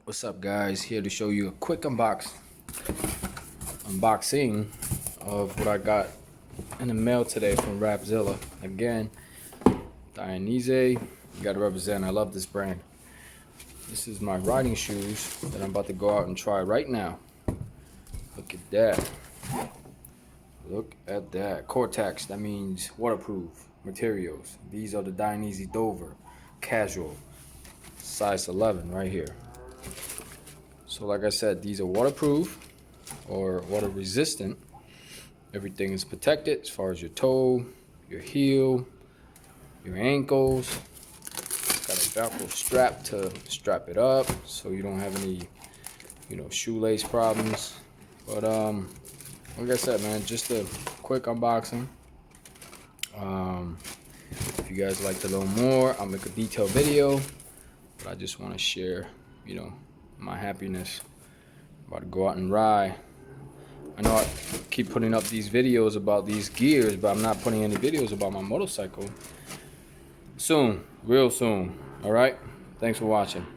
What's up, guys? Here to show you a quick unboxing of what I got in the mail today from Rapzilla. Again, Dainese, you gotta represent. I love this brand. This is my riding shoes that I'm about to go out and try right now. Look at that. Look at that. Gore-Tex, that means waterproof materials. These are the Dainese Dover casual, size 11 right here. So like I said, these are waterproof or water resistant. Everything is protected as far as your toe, your heel, your ankles. It's got a Velcro strap to strap it up so you don't have any, shoelace problems. But like I said, man, just a quick unboxing. If you guys like to learn more, I'll make a detailed video. But I just want to share, my happiness. About to go out and ride. I know I keep putting up these videos about these gears, but I'm not putting any videos about my motorcycle. Soon, real soon. All right? Thanks for watching.